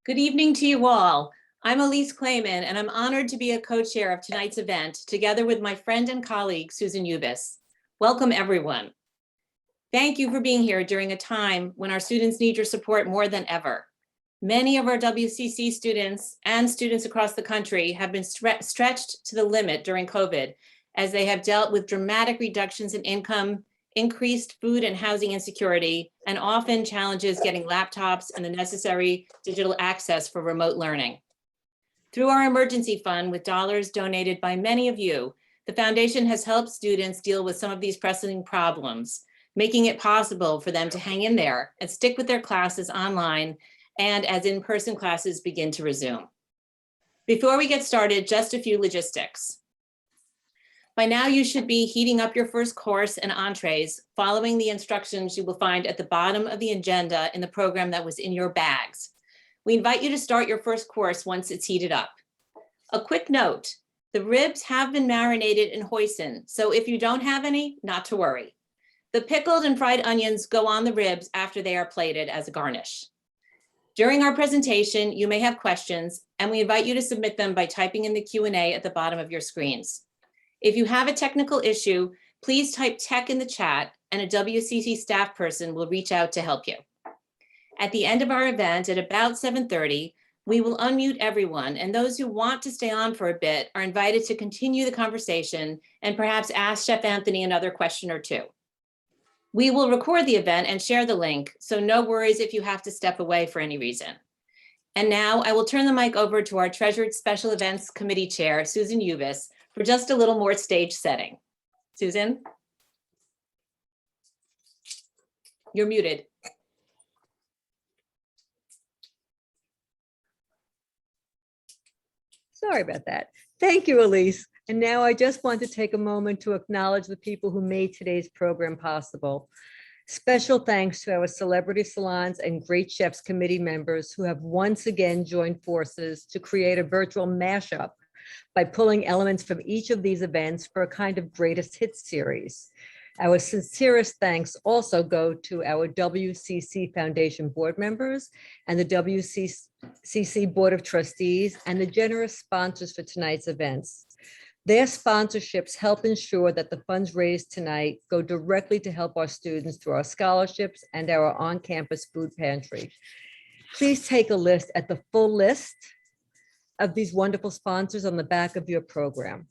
Good evening to you all. I'm Elise Clayman, and I'm honored to be a co-chair of tonight's event, together with my friend and colleague, Susan Ubis. Welcome, everyone. Thank you for being here during a time when our students need your support more than ever. Many of our WCC students and students across the country have been stretched to the limit during COVID, as they have dealt with dramatic reductions in income, increased food and housing insecurity, and often challenges getting laptops and the necessary digital access for remote learning. Through our emergency fund, with dollars donated by many of you, the foundation has helped students deal with some of these pressing problems, making it possible for them to hang in there and stick with their classes online and as in-person classes begin to resume. Before we get started, just a few logistics. By now, you should be heating up your first course and entrees, following the instructions you will find at the bottom of the agenda in the program that was in your bags. We invite you to start your first course once it's heated up. A quick note, the ribs have been marinated in hoisin, so if you don't have any, not to worry. The pickled and fried onions go on the ribs after they are plated as a garnish. During our presentation, you may have questions, and we invite you to submit them by typing in the Q&A at the bottom of your screens. If you have a technical issue, please type tech in the chat, and a WCC staff person will reach out to help you. At the end of our event at about 7:30, we will unmute everyone, and those who want to stay on for a bit are invited to continue the conversation and perhaps ask Chef Anthony another question or two. We will record the event and share the link, so no worries if you have to step away for any reason. And now I will turn the mic over to our treasured Special Events Committee Chair, Susan Ubis, for just a little more stage setting. Susan? You're muted. Sorry about that. Thank you, Elise. And now I just want to take a moment to acknowledge the people who made today's program possible. Special thanks to our Celebrity Salons and Great Chefs Committee members who have once again joined forces to create a virtual mashup by pulling elements from each of these events for a kind of greatest hits series. Our sincerest thanks also go to our WCC Foundation board members and the WCC Board of Trustees and the generous sponsors for tonight's events. Their sponsorships help ensure that the funds raised tonight go directly to help our students through our scholarships and our on-campus food pantry. Please take a look at the full list of these wonderful sponsors on the back of your program.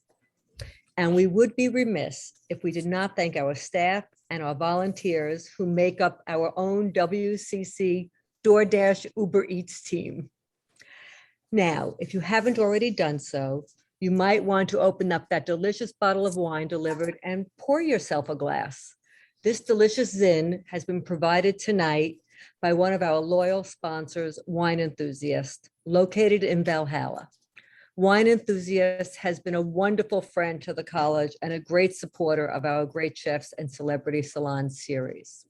And we would be remiss if we did not thank our staff and our volunteers who make up our own WCC DoorDash Uber Eats team. Now, if you haven't already done so, you might want to open up that delicious bottle of wine delivered and pour yourself a glass. This delicious zin has been provided tonight by one of our loyal sponsors, Wine Enthusiast, located in Valhalla. Wine Enthusiast has been a wonderful friend to the college and a great supporter of our Great Chefs and Celebrity Salon series.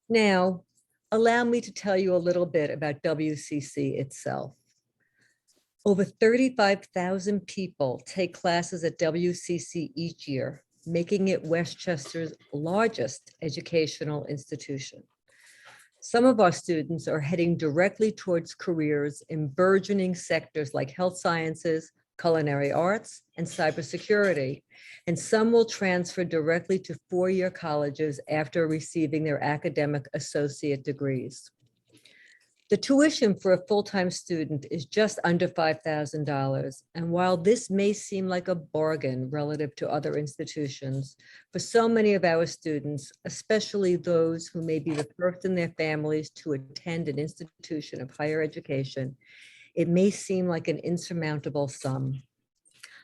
Now, allow me to tell you a little bit about WCC itself. Over 35,000 people take classes at WCC each year, making it Westchester's largest educational institution. Some of our students are heading directly towards careers in burgeoning sectors like health sciences, culinary arts, and cybersecurity, and some will transfer directly to four-year colleges after receiving their academic associate degrees. The tuition for a full-time student is just under $5,000. And while this may seem like a bargain relative to other institutions, for so many of our students, especially those who may be the first in their families to attend an institution of higher education, it may seem like an insurmountable sum.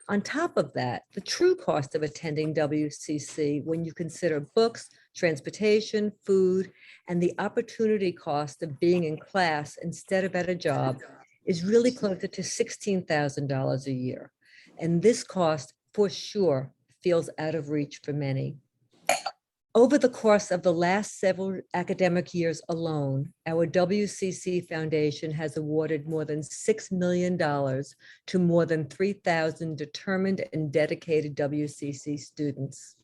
On top of that, the true cost of attending WCC, when you consider books, transportation, food, and the opportunity cost of being in class instead of at a job, is really closer to $16,000 a year. And this cost, for sure, feels out of reach for many. Over the course of the last several academic years alone, our WCC Foundation has awarded more than $6 million to more than 3,000 determined and dedicated WCC students.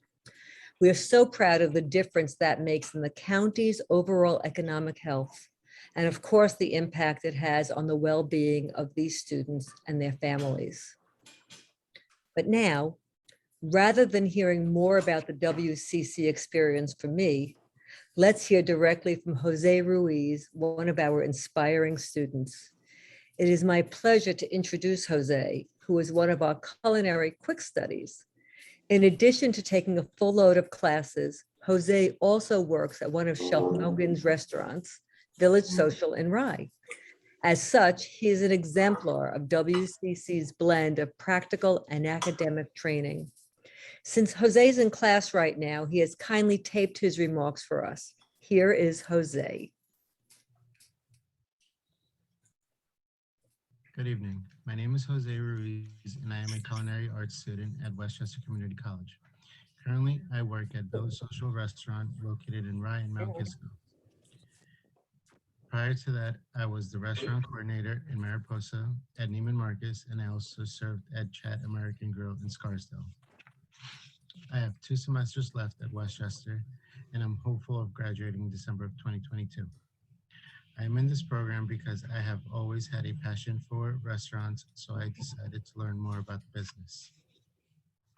We are so proud of the difference that makes in the county's overall economic health. and of course, the impact it has on the well-being of these students and their families. But now, rather than hearing more about the WCC experience from me, let's hear directly from Jose Ruiz, one of our inspiring students. It is my pleasure to introduce Jose, who is one of our culinary quick studies. In addition to taking a full load of classes, Jose also works at one of Chef Mogan's restaurants, Village Social in Rye. As such, he is an exemplar of WCC's blend of practical and academic training. Since Jose's in class right now, he has kindly taped his remarks for us. Here is Jose. Good evening. My name is Jose Ruiz, and I am a culinary arts student at Westchester Community College. Currently, I work at Village Social Restaurant located in Rye and Mount Kisco. Prior to that, I was the restaurant coordinator in Mariposa at Neiman Marcus, and I also served at Chat American Grill in Scarsdale. I have 2 semesters left at Westchester, and I'm hopeful of graduating in December of 2022. I am in this program because I have always had a passion for restaurants, so I decided to learn more about the business.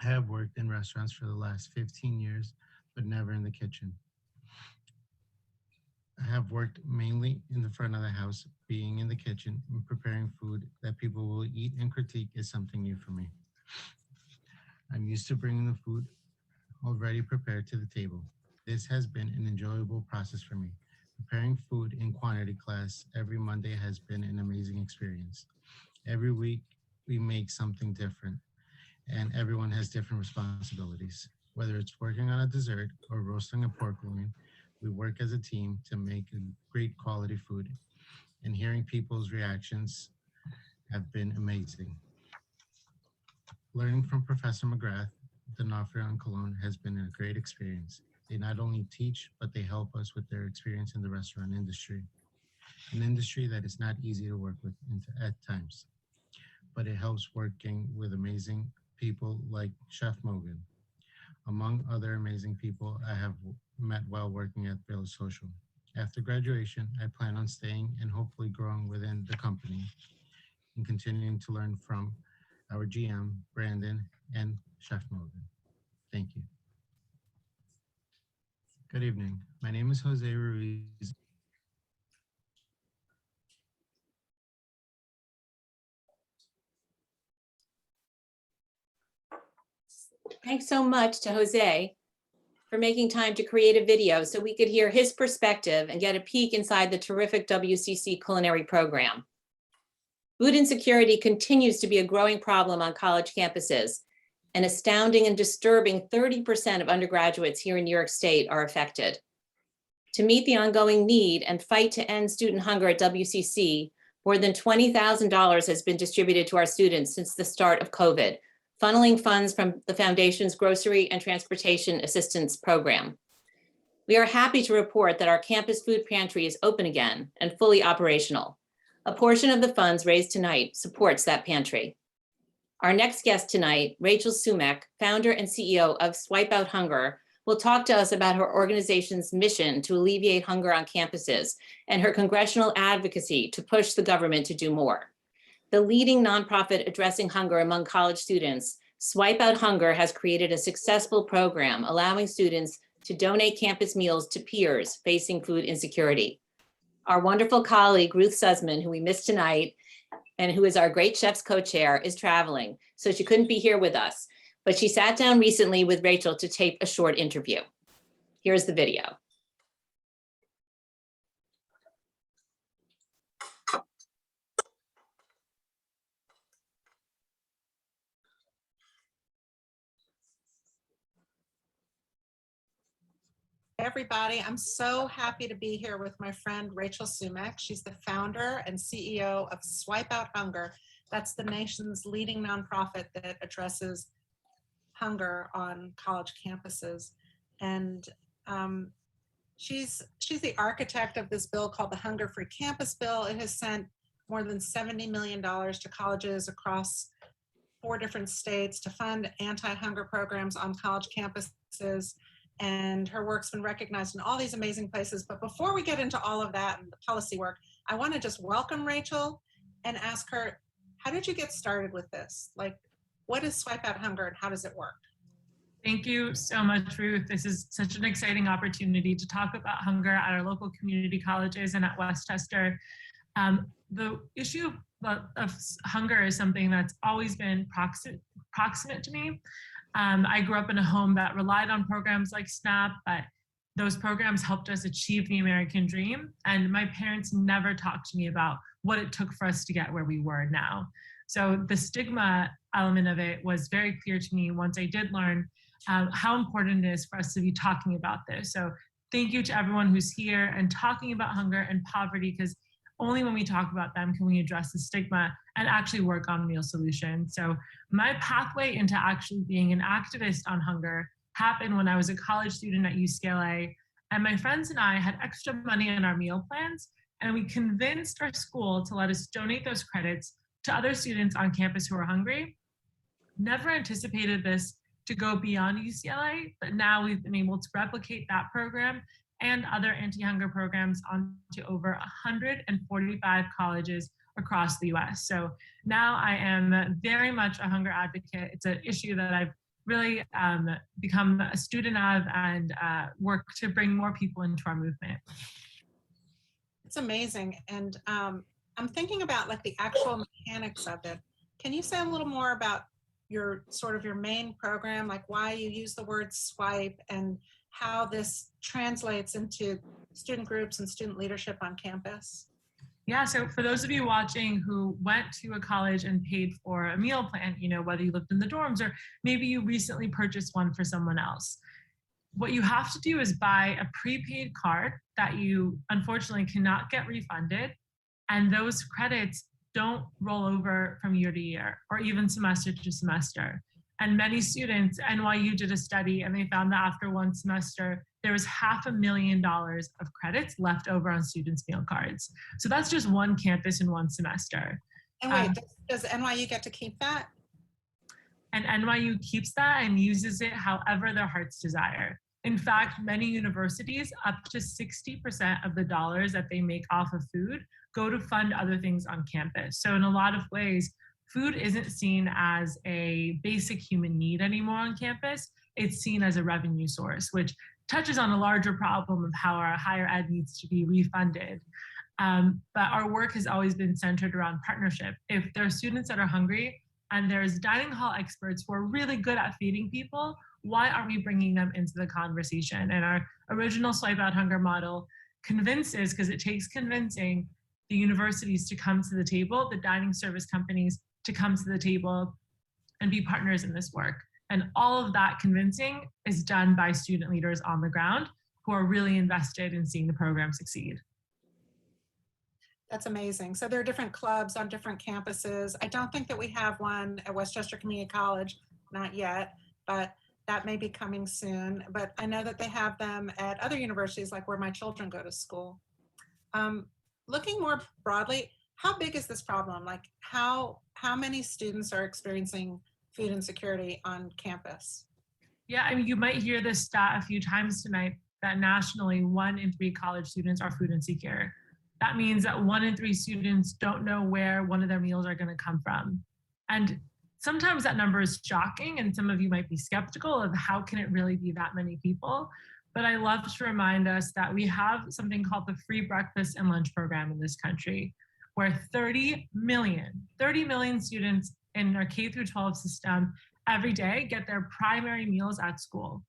I have worked in restaurants for the last 15 years, but never in the kitchen. I have worked mainly in the front of the house. Being in the kitchen and preparing food that people will eat and critique is something new for me. I'm used to bringing the food already prepared to the table. This has been an enjoyable process for me. Preparing food in quantity class every Monday has been an amazing experience. Every week we make something different, and everyone has different responsibilities. Whether it's working on a dessert or roasting a pork loin, we work as a team to make a great quality food, and hearing people's reactions have been amazing. Learning from Professor McGrath, D'Onofrio and Cologne has been a great experience. They not only teach, but they help us with their experience in the restaurant industry, an industry that is not easy to work with at times, but it helps working with amazing people like Chef Mogan. Among other amazing people I have met while working at Village Social. After graduation, I plan on staying and hopefully growing within the company and continuing to learn from our GM, Brandon, and Chef Mogan. Thank you. Good evening. My name is Jose Ruiz. Thanks so much to Jose for making time to create a video so we could hear his perspective and get a peek inside the terrific WCC culinary program. Food insecurity continues to be a growing problem on college campuses. An astounding and disturbing 30% of undergraduates here in New York State are affected. To meet the ongoing need and fight to end student hunger at WCC, more than $20,000 has been distributed to our students since the start of COVID, funneling funds from the Foundation's Grocery and Transportation Assistance Program. We are happy to report that our campus food pantry is open again and fully operational. A portion of the funds raised tonight supports that pantry. Our next guest tonight, Rachel Sumek, founder and CEO of Swipe Out Hunger, will talk to us about her organization's mission to alleviate hunger on campuses and her congressional advocacy to push the government to do more. The leading nonprofit addressing hunger among college students, Swipe Out Hunger has created a successful program allowing students to donate campus meals to peers facing food insecurity. Our wonderful colleague, Ruth Sussman, who we missed tonight, and who is our Great Chefs co-chair, is traveling, so she couldn't be here with us. But she sat down recently with Rachel to tape a short interview. Here's the video. Everybody, I'm so happy to be here with my friend Rachel Sumek. She's the founder and CEO of Swipe Out Hunger. That's the nation's leading nonprofit that addresses hunger on college campuses. And she's the architect of this bill called the Hunger Free Campus Bill. It has sent more than $70 million to colleges across 4 different states to fund anti-hunger programs on college campuses. And her work's been recognized in all these amazing places. But before we get into all of that and the policy work, I want to just welcome Rachel and ask her, how did you get started with this? Like, what is Swipe Out Hunger and how does it work? Thank you so much, Ruth. This is such an exciting opportunity to talk about hunger at our local community colleges and at Westchester. The issue of hunger is something that's always been proximate to me. I grew up in a home that relied on programs like SNAP, but those programs helped us achieve the American dream. And my parents never talked to me about what it took for us to get where we were now. So the stigma element of it was very clear to me once I did learn how important it is for us to be talking about this. So thank you to everyone who's here and talking about hunger and poverty, because only when we talk about them can we address the stigma and actually work on real solutions. So my pathway into actually being an activist on hunger happened when I was a college student at UCLA, and my friends and I had extra money in our meal plans, and we convinced our school to let us donate those credits to other students on campus who are hungry. Never anticipated this to go beyond UCLA, but now we've been able to replicate that program and other anti-hunger programs onto over 145 colleges across the US. So now I am very much a hunger advocate. It's an issue that I've really become a student of and work to bring more people into our movement. It's amazing. And I'm thinking about like the actual mechanics of it. Can you say a little more about your main program, like why you use the word swipe and how this translates into student groups and student leadership on campus? Yeah, so for those of you watching who went to a college and paid for a meal plan, whether you lived in the dorms or maybe you recently purchased one for someone else, what you have to do is buy a prepaid card that you unfortunately cannot get refunded. And those credits don't roll over from year to year or even semester to semester. And many students, NYU did a study and they found that after one semester, there was $500,000 of credits left over on students' meal cards. So that's just one campus in one semester. And wait, does NYU get to keep that? And NYU keeps that and uses it however their hearts desire. In fact, many universities, up to 60% of the dollars that they make off of food go to fund other things on campus. So in a lot of ways, food isn't seen as a basic human need anymore on campus. It's seen as a revenue source, which touches on a larger problem of how our higher ed needs to be refunded. But our work has always been centered around partnership. If there are students that are hungry and there's dining hall experts who are really good at feeding people, why aren't we bringing them into the conversation? And our original Swipe Out Hunger model convinces, because it takes convincing, the universities to come to the table, the dining service companies to come to the table and be partners in this work. And all of that convincing is done by student leaders on the ground who are really invested in seeing the program succeed. That's amazing. So there are different clubs on different campuses. I don't think that we have one at Westchester Community College, not yet, but that may be coming soon. But I know that they have them at other universities, like where my children go to school. Looking more broadly, how big is this problem? Like how many students are experiencing food insecurity on campus? Yeah, I mean, you might hear this stat a few times tonight that nationally 1 in 3 college students are food insecure. That means that 1 in 3 students don't know where one of their meals are going to come from. And sometimes that number is shocking, and some of you might be skeptical of how can it really be that many people. But I love to remind us that we have something called the free breakfast and lunch program in this country, where 30 million students in our K through 12 system every day get their primary meals at school.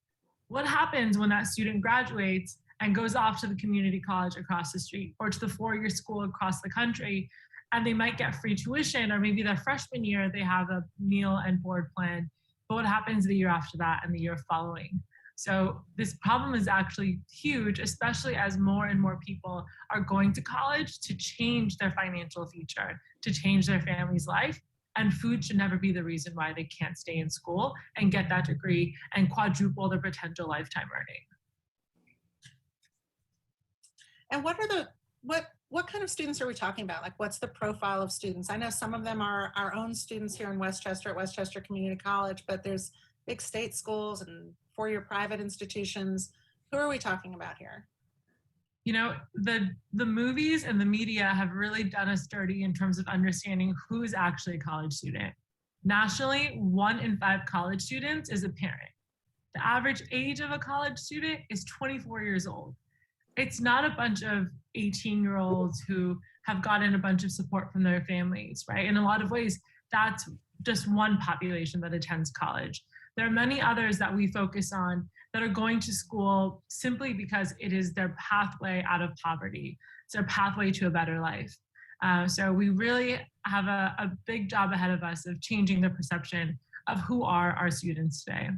What happens when that student graduates and goes off to the community college across the street or to the 4-year school across the country, and they might get free tuition, or maybe their freshman year they have a meal and board plan, but what happens the year after that and the year following? So this problem is actually huge, especially as more and more people are going to college to change their financial future, to change their family's life. And food should never be the reason why they can't stay in school and get that degree and quadruple their potential lifetime earning. And what kind of students are we talking about? Like, what's the profile of students? I know some of them are our own students here in Westchester at Westchester Community College, but there's big state schools and 4-year private institutions. Who are we talking about here? You know, the movies and the media have really done us dirty in terms of understanding who's actually a college student. Nationally, 1 in 5 college students is a parent. The average age of a college student is 24 years old. It's not a bunch of 18-year-olds who have gotten a bunch of support from their families, right? In a lot of ways, that's just one population that attends college. There are many others that we focus on that are going to school simply because it is their pathway out of poverty. It's their pathway to a better life. So we really have a big job ahead of us of changing the perception of who are our students today.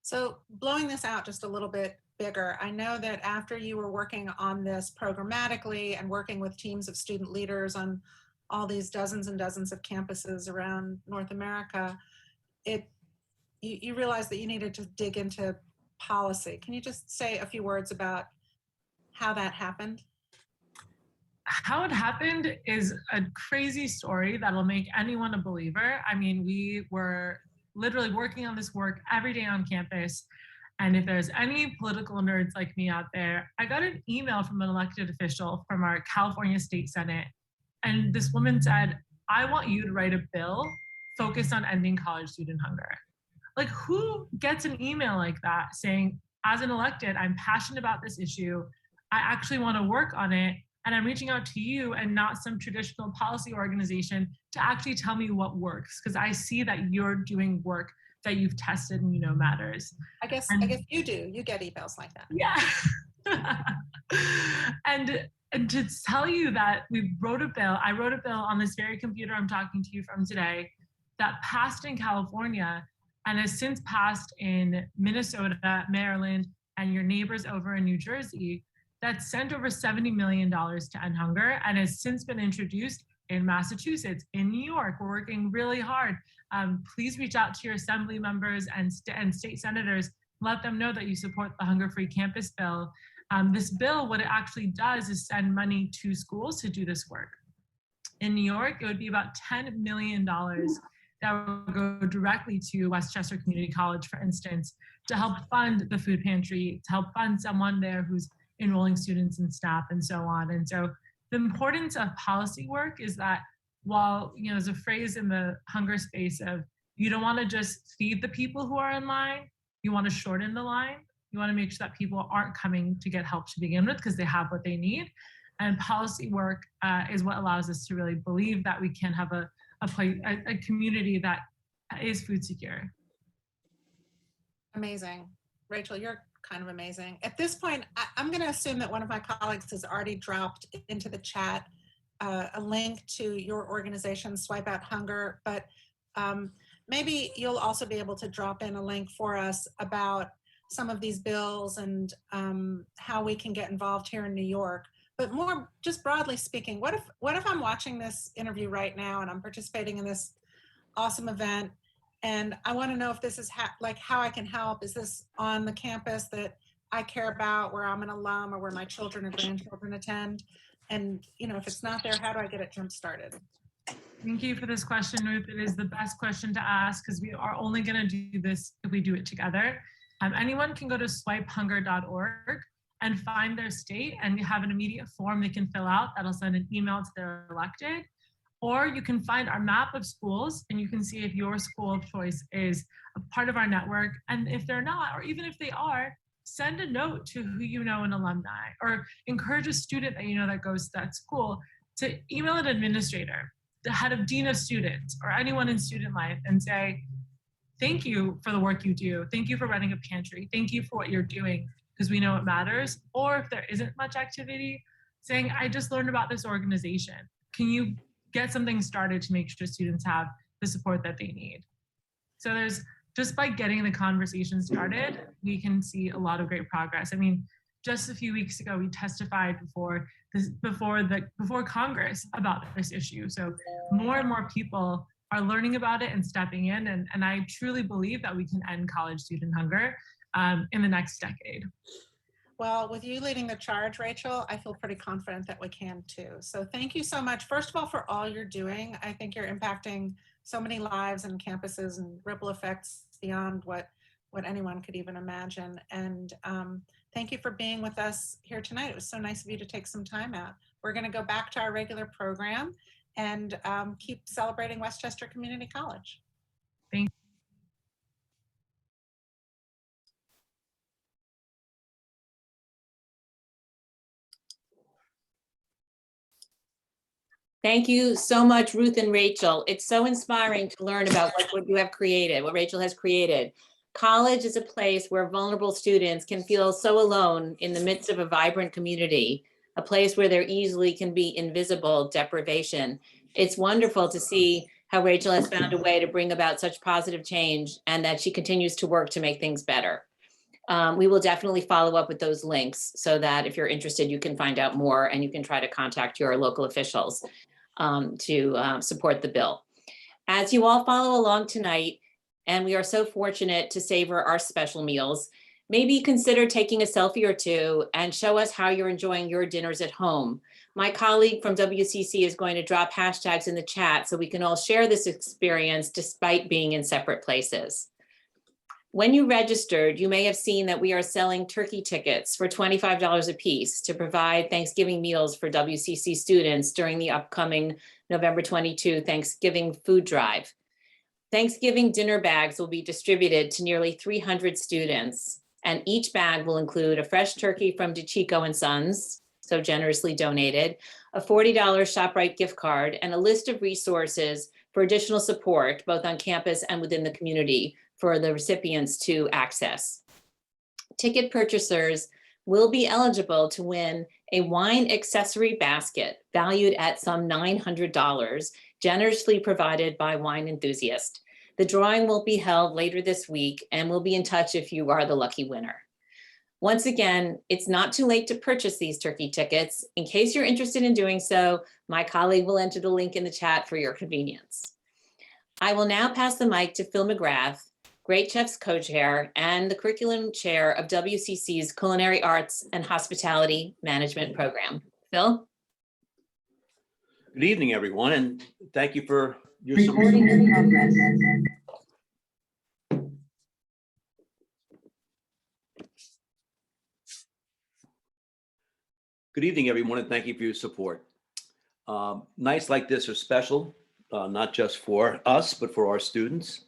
So blowing this out just a little bit bigger, I know that after you were working on this programmatically and working with teams of student leaders on all these dozens and dozens of campuses around North America, you realized that you needed to dig into policy. Can you just say a few words about how that happened? How it happened is a crazy story that'll make anyone a believer. I mean, we were literally working on this work every day on campus. And if there's any political nerds like me out there, I got an email from an elected official from our California State Senate. And this woman said, I want you to write a bill focused on ending college student hunger. Like, who gets an email like that saying, as an elected, I'm passionate about this issue. I actually want to work on it. And I'm reaching out to you and not some traditional policy organization to actually tell me what works. Because I see that you're doing work that you've tested and you know matters. I guess you do. You get emails like that. Yeah. and to tell you that I wrote a bill on this very computer I'm talking to you from today that passed in California and has since passed in Minnesota, Maryland, and your neighbors over in New Jersey, that sent over $70 million to end hunger and has since been introduced in Massachusetts, in New York. We're working really hard. Please reach out to your assembly members and state senators. Let them know that you support the Hunger-Free Campus bill. This bill, what it actually does is send money to schools to do this work. In New York, it would be about $10 million that would go directly to Westchester Community College, for instance, to help fund the food pantry, to help fund someone there who's enrolling students and staff and so on. And so the importance of policy work is that while, you know, there's a phrase in the hunger space of you don't want to just feed the people who are in line, you want to shorten the line. You want to make sure that people aren't coming to get help to begin with because they have what they need. And policy work is what allows us to really believe that we can have a community that is food secure. Amazing. Rachel, you're kind of amazing. At this point, I'm going to assume that one of my colleagues has already dropped into the chat a link to your organization, Swipe Out Hunger, but maybe you'll also be able to drop in a link for us about some of these bills and how we can get involved here in New York. But more just broadly speaking, what if I'm watching this interview right now and I'm participating in this awesome event and I want to know if this is how I can help? Is this on the campus that I care about, where I'm an alum or where my children or grandchildren attend? And you know, if it's not there, how do I get it jump started? Thank you for this question, Ruth. It is the best question to ask because we are only going to do this if we do it together. Anyone can go to swipehunger.org and find their state and have an immediate form they can fill out that'll send an email to their elected. Or you can find our map of schools and you can see if your school of choice is a part of our network. And if they're not, or even if they are, send a note to who you know an alumni, or encourage a student that you know that goes to that school to email an administrator, the head of dean of students, or anyone in student life and say, thank you for the work you do. Thank you for running a pantry. Thank you for what you're doing because we know it matters. Or if there isn't much activity, saying, I just learned about this organization. Can you get something started to make sure students have the support that they need? So there's, just by getting the conversation started, we can see a lot of great progress. I mean, just a few weeks ago, we testified before Congress about this issue. So more and more people are learning about it and stepping in. And I truly believe that we can end college student hunger in the next decade. Well, with you leading the charge, Rachel, I feel pretty confident that we can too. So thank you so much, first of all, for all you're doing. I think you're impacting so many lives and campuses and ripple effects beyond what anyone could even imagine. And Thank you for being with us here tonight. It was so nice of you to take some time out. We're going to go back to our regular program and keep celebrating Westchester Community College. Thank Thank you so much, Ruth and Rachel. It's so inspiring to learn about what you have created, what Rachel has created. College is a place where vulnerable students can feel so alone in the midst of a vibrant community, a place where there easily can be invisible deprivation. It's wonderful to see how Rachel has found a way to bring about such positive change and that she continues to work to make things better. We will definitely follow up with those links so that if you're interested, you can find out more and you can try to contact your local officials to support the bill. As you all follow along tonight, and we are so fortunate to savor our special meals, maybe consider taking a selfie or two and show us how you're enjoying your dinners at home. My colleague from WCC is going to drop hashtags in the chat so we can all share this experience despite being in separate places. When you registered, you may have seen that we are selling turkey tickets for $25 a piece to provide Thanksgiving meals for WCC students during the upcoming November 22 Thanksgiving food drive. Thanksgiving dinner bags will be distributed to nearly 300 students, and each bag will include a fresh turkey from DeChico & Sons, so generously donated, a $40 ShopRite gift card, and a list of resources for additional support, both on campus and within the community, for the recipients to access. Ticket purchasers will be eligible to win a wine accessory basket valued at some $900, generously provided by Wine Enthusiast. The drawing will be held later this week, and we'll be in touch if you are the lucky winner. Once again, it's not too late to purchase these turkey tickets. In case you're interested in doing so, my colleague will enter the link in the chat for your convenience. I will now pass the mic to Phil McGrath, Great Chefs co-chair and the curriculum chair of WCC's Culinary Arts and Hospitality Management Program. Phil? Good evening, everyone, and thank you for your Recording in progress. Good evening, everyone, and thank you for your support. Nights like this are special, not just for us, but for our students.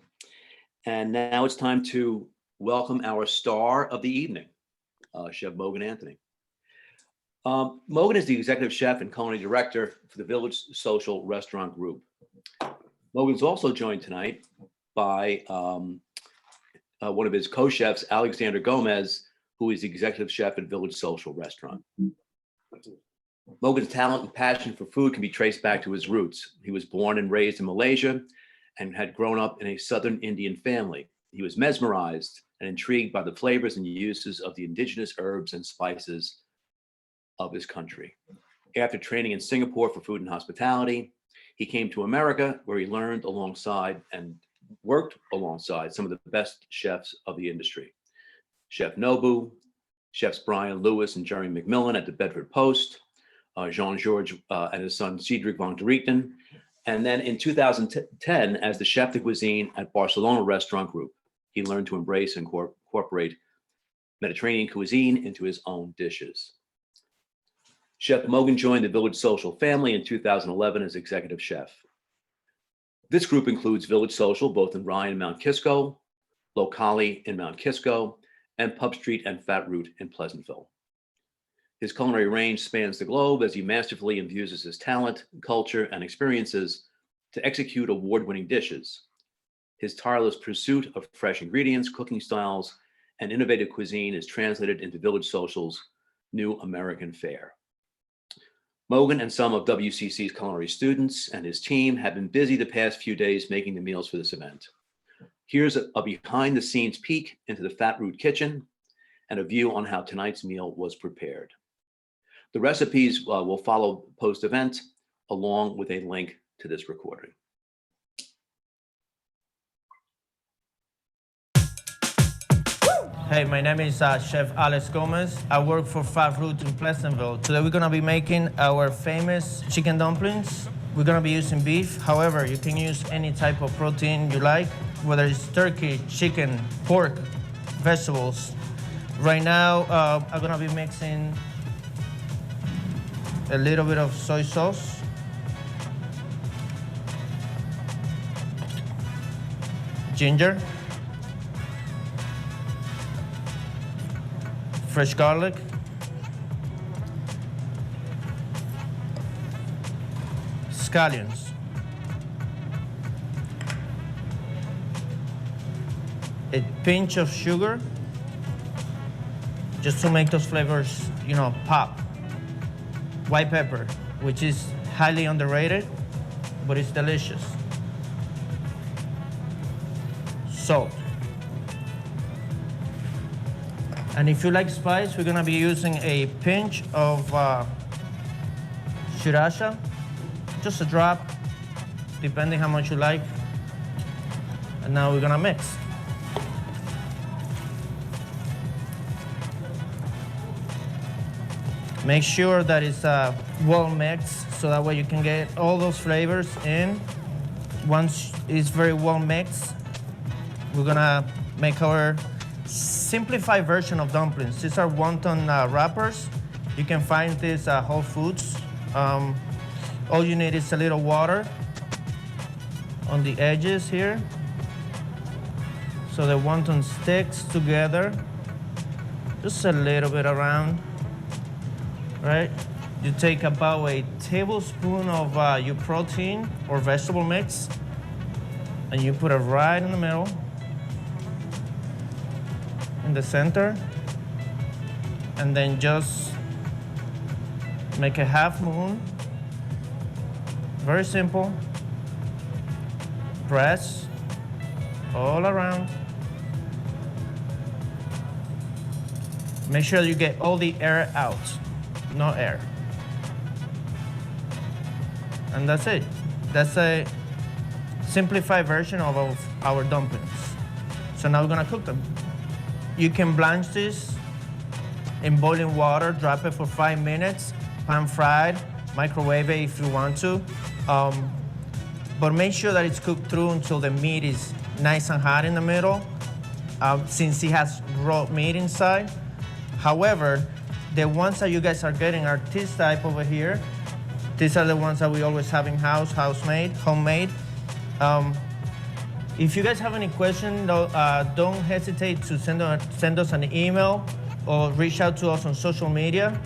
And now it's time to welcome our star of the evening, Chef Mogan Anthony. Mogan is the executive chef and culinary director for the Village Social Restaurant Group. Mogan's also joined tonight by one of his co-chefs, Alexander Gomez, who is the executive chef at Village Social Restaurant. Mogan's talent and passion for food can be traced back to his roots. He was born and raised in Malaysia and had grown up in a Southern Indian family. He was mesmerized and intrigued by the flavors and uses of the indigenous herbs and spices of his country. After training in Singapore for food and hospitality, he came to America, where he learned alongside and worked alongside some of the best chefs of the industry. Chef Nobu, Chefs Brian Lewis and Jerry McMillan at the Bedford Post, Jean-Georges and his son Cedric van der Richten, and then in 2010, as the chef de cuisine at Barcelona Restaurant Group, he learned to embrace and incorporate Mediterranean cuisine into his own dishes. Chef Mogan joined the Village Social family in 2011 as executive chef. This group includes Village Social, both in Ryan and Mount Kisco, Locali in Mount Kisco, and Pub Street and Fat Root in Pleasantville. His culinary range spans the globe as he masterfully infuses his talent, culture, and experiences to execute award-winning dishes. His tireless pursuit of fresh ingredients, cooking styles, and innovative cuisine is translated into Village Social's new American fare. Mogan and some of WCC's culinary students and his team have been busy the past few days making the meals for this event. Here's a behind-the-scenes peek into the Fat Root kitchen and a view on how tonight's meal was prepared. The recipes will follow post-event, along with a link to this recording. Hey, my name is Chef Alex Gomez. I work for Fat Root in Pleasantville. Today we're gonna be making our famous chicken dumplings. We're gonna be using beef. However, you can use any type of protein you like, whether it's turkey, chicken, pork, vegetables. Right now, I'm gonna be mixing a little bit of soy sauce. Ginger. Fresh garlic. Scallions. A pinch of sugar, just to make those flavors, pop. White pepper, which is highly underrated, but it's delicious. Salt. And if you like spice, we're gonna be using a pinch of sriracha, just a drop, depending how much you like. And now we're gonna mix. Make sure that it's well mixed, so that way you can get all those flavors in. Once it's very well mixed, we're gonna make our simplified version of dumplings. These are wonton wrappers. You can find this at Whole Foods. All you need is a little water on the edges here, so the wonton sticks together. Just a little bit around. Right? You take about a tablespoon of your protein or vegetable mix, and you put it right in the middle, in the center, and then just make a half moon. Very simple. Press all around. Make sure you get all the air out. No air. And that's it. That's a simplified version of our dumplings. So now we're gonna cook them. You can blanch this in boiling water, drop it for 5 minutes, pan fried, microwave it if you want to. But make sure that it's cooked through until the meat is nice and hot in the middle, since it has raw meat inside. However, the ones that you guys are getting are this type over here. These are the ones that we always have in-house, homemade. If you guys have any questions, don't hesitate to send us an email or reach out to us on social media,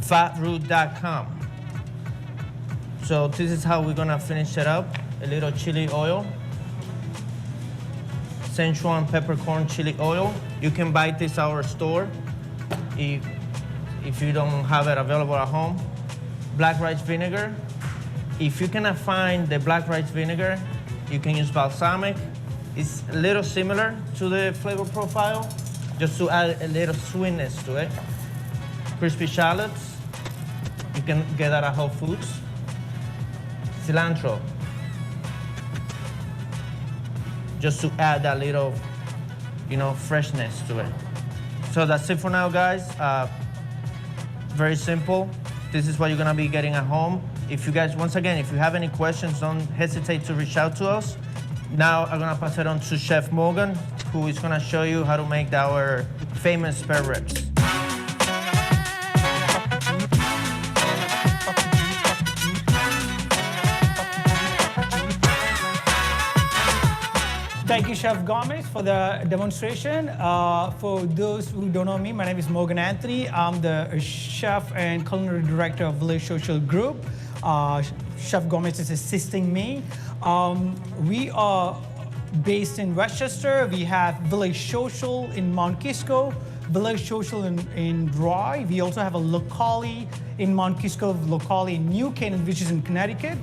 fatroot.com. So this is how we're gonna finish it up. A little chili oil, Szechuan peppercorn chili oil. You can buy this at our store if you don't have it available at home. Black rice vinegar. If you cannot find the black rice vinegar, you can use balsamic. It's a little similar to the flavor profile, just to add a little sweetness to it. Crispy shallots. You can get that at Whole Foods. Cilantro. Just to add that little, freshness to it. So that's it for now, guys. Very simple. This is what you're gonna be getting at home. If you guys, once again, if you have any questions, don't hesitate to reach out to us. Now I'm gonna pass it on to Chef Mogan, who is gonna show you how to make our famous spare ribs. Thank you, Chef Gomez, for the demonstration. For those who don't know me, my name is Mogan Anthony. I'm the chef and culinary director of Village Social Group. Chef Gomez is assisting me. We are based in Westchester. We have Village Social in Mount Kisco, Village Social in Roy. We also have a locale in Mount Kisco, locale in New Canaan, which is in Connecticut.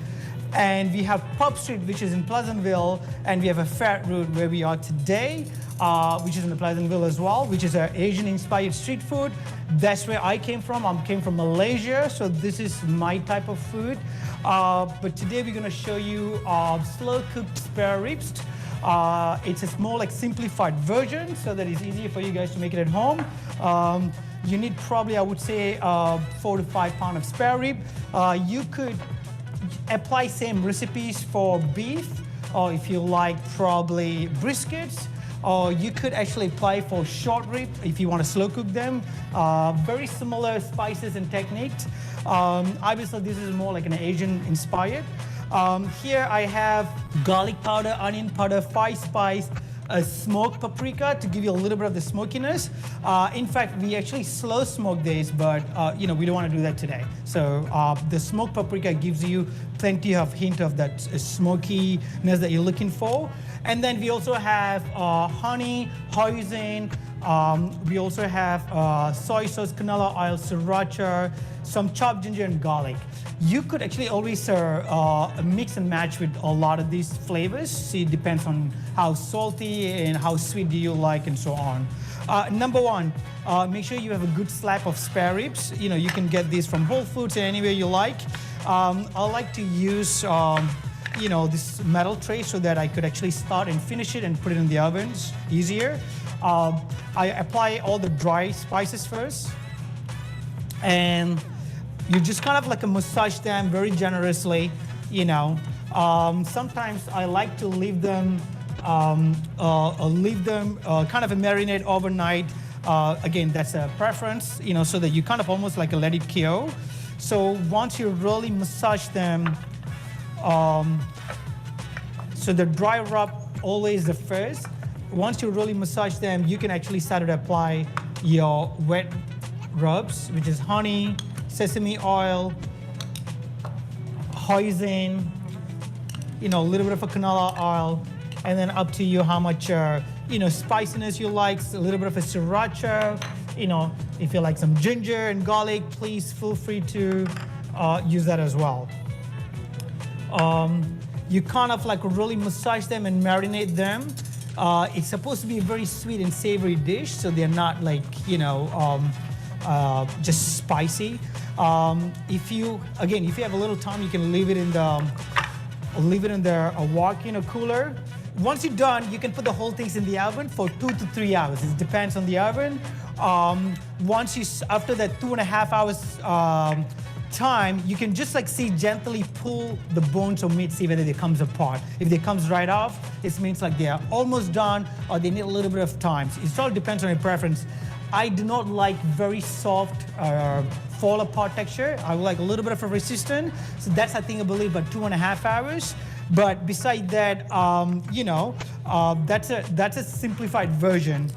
And we have Pub Street, which is in Pleasantville, and we have a Fat Root where we are today, which is in the Pleasantville as well, which is an Asian-inspired street food. That's where I came from. I came from Malaysia, so this is my type of food. But today we're gonna show you slow-cooked spare ribs. It's a more like simplified version, so that it's easier for you guys to make it at home. You need probably, I would say, 4 to 5 pounds of spare rib. You could apply same recipes for beef, or if you like, probably briskets. or you could actually apply for short rib if you want to slow cook them. Very similar spices and techniques. Obviously, this is more like an Asian inspired. Here I have garlic powder, onion powder, 5 spice, a smoked paprika to give you a little bit of the smokiness. In fact, we actually slow smoke this, but we don't want to do that today. So the smoked paprika gives you plenty of hint of that smokiness that you're looking for. And then we also have honey, hoisin. We also have soy sauce, canola oil, sriracha, some chopped ginger and garlic. You could actually always mix and match with a lot of these flavors. See, it depends on how salty and how sweet do you like and so on. Number one, make sure you have a good slab of spare ribs. You can get these from Whole Foods or anywhere you like. I like to use this metal tray so that I could actually start and finish it and put it in the ovens easier. I apply all the dry spices first, and you just kind of like a massage them very generously. Sometimes I like to leave them kind of a marinate overnight. Again, that's a preference, so that you kind of almost like let it cure. So once you really massage them, so the dry rub always the first. Once you really massage them, you can actually start to apply your wet rubs, which is honey, sesame oil, hoisin, a little bit of a canola oil, and then up to you how much spiciness you like, a little bit of a sriracha. If you like some ginger and garlic, please feel free to use that as well. You kind of like really massage them and marinate them. It's supposed to be a very sweet and savory dish, so they're not like, just spicy. If you have a little time, you can leave it in the walk-in cooler. Once you're done, you can put the whole things in the oven for 2 to 3 hours. It depends on the oven. After that 2.5 hours time, you can just gently pull the bones of meat, see whether they comes apart. If they comes right off, it means like they are almost done or they need a little bit of time. It all depends on your preference. I do not like very soft fall apart texture. I would like a little bit of a resistance. So that's, I think, I believe, about 2.5 hours. But beside that, that's a simplified version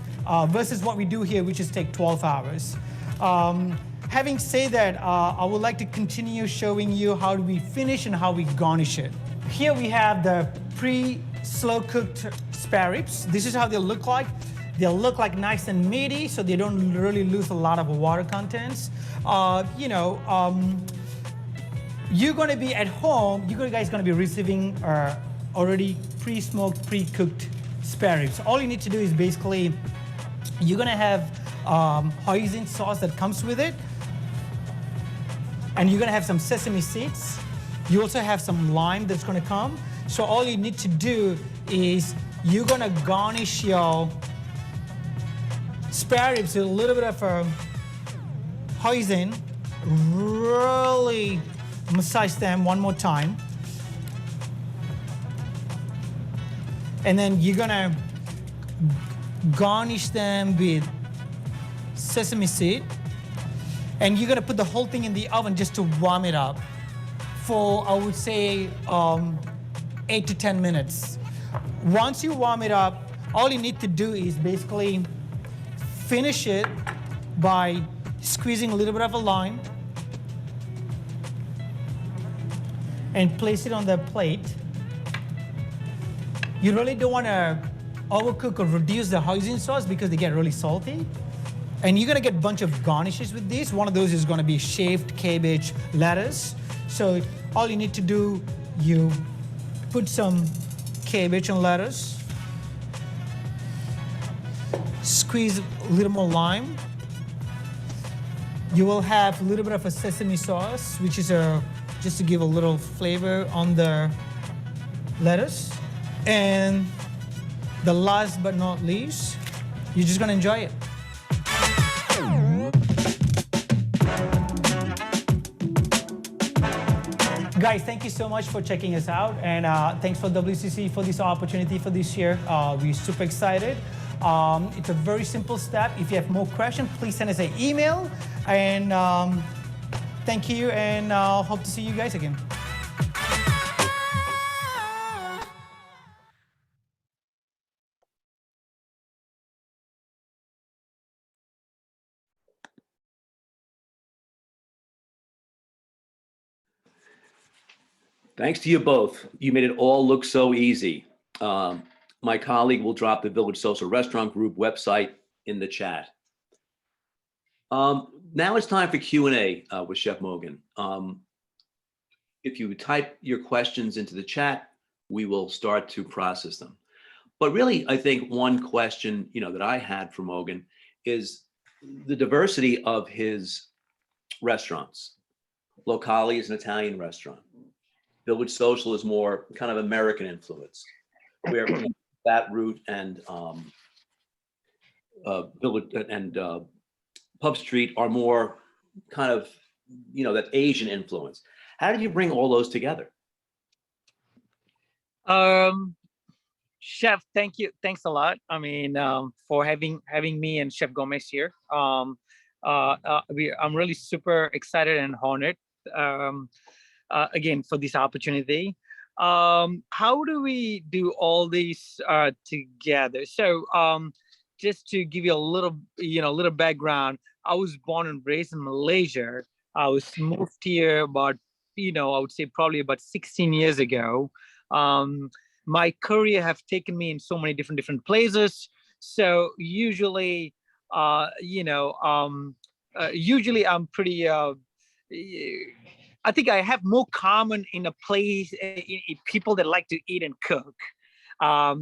versus what we do here, which is take 12 hours. Having said that, I would like to continue showing you how we finish and how we garnish it. Here we have the pre-slow cooked spare ribs. This is how they look like. They'll look like nice and meaty, so they don't really lose a lot of water contents. You're going to be at home. You guys are going to be receiving already pre-smoked, pre-cooked spare ribs. All you need to do is basically, you're going to have hoisin sauce that comes with it. And you're gonna have some sesame seeds. You also have some lime that's gonna come. So all you need to do is you're gonna garnish your spare ribs with a little bit of hoisin. Really massage them one more time. And then you're gonna garnish them with sesame seed. And you're gonna put the whole thing in the oven just to warm it up for, I would say, 8 to 10 minutes. Once you warm it up, all you need to do is basically finish it by squeezing a little bit of a lime and place it on the plate. You really don't wanna overcook or reduce the hoisin sauce because they get really salty. And you're gonna get a bunch of garnishes with these. One of those is gonna be shaved cabbage, lettuce. So all you need to do, you put some cabbage and lettuce, squeeze a little more lime. You will have a little bit of a sesame sauce, which is just to give a little flavor on the lettuce. And the last but not least, you're just gonna enjoy it. Guys, thank you so much for checking us out. And thanks for WCC for this opportunity for this year. We're super excited. It's a very simple step. If you have more questions, please send us an email. And thank you, and hope to see you guys again. Thanks to you both. You made it all look so easy. My colleague will drop the Village Social Restaurant Group website in the chat. Now it's time for Q&A with Chef Mogan. If you type your questions into the chat, we will start to process them. But really, I think one question, that I had for Mogan is the diversity of his restaurants. Locali is an Italian restaurant. Village Social is more kind of American influence, where That Root and Village and Pub Street are more kind of, that Asian influence. How did you bring all those together? Chef, thank you. Thanks a lot. I mean, for having me and Chef Gomez here. I'm really super excited and honored. Again, for this opportunity. How do we do all these together? So just to give you a little background, I was born and raised in Malaysia. I was moved here about, I would say probably about 16 years ago. My career have taken me in so many different places. So usually, usually I'm pretty, I think I have more common in a place, in people that like to eat and cook. I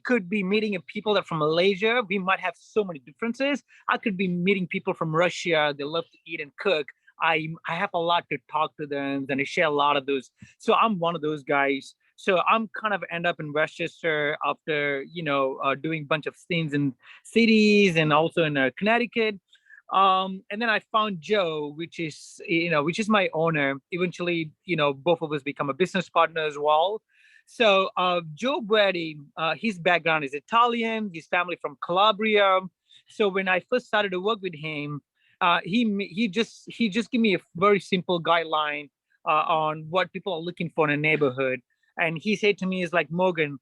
could be meeting people that are from Malaysia. We might have so many differences. I could be meeting people from Russia. They love to eat and cook. I have a lot to talk to them, and I share a lot of those. So I'm one of those guys. So I'm kind of end up in Westchester after, doing a bunch of things in cities and also in Connecticut. And then I found Joe, which is my owner. Eventually, both of us become a business partner as well. So Joe Brady, his background is Italian. His family from Calabria. So when I first started to work with him, he just gave me a very simple guideline on what people are looking for in a neighborhood. And he said to me, is like, Mogan,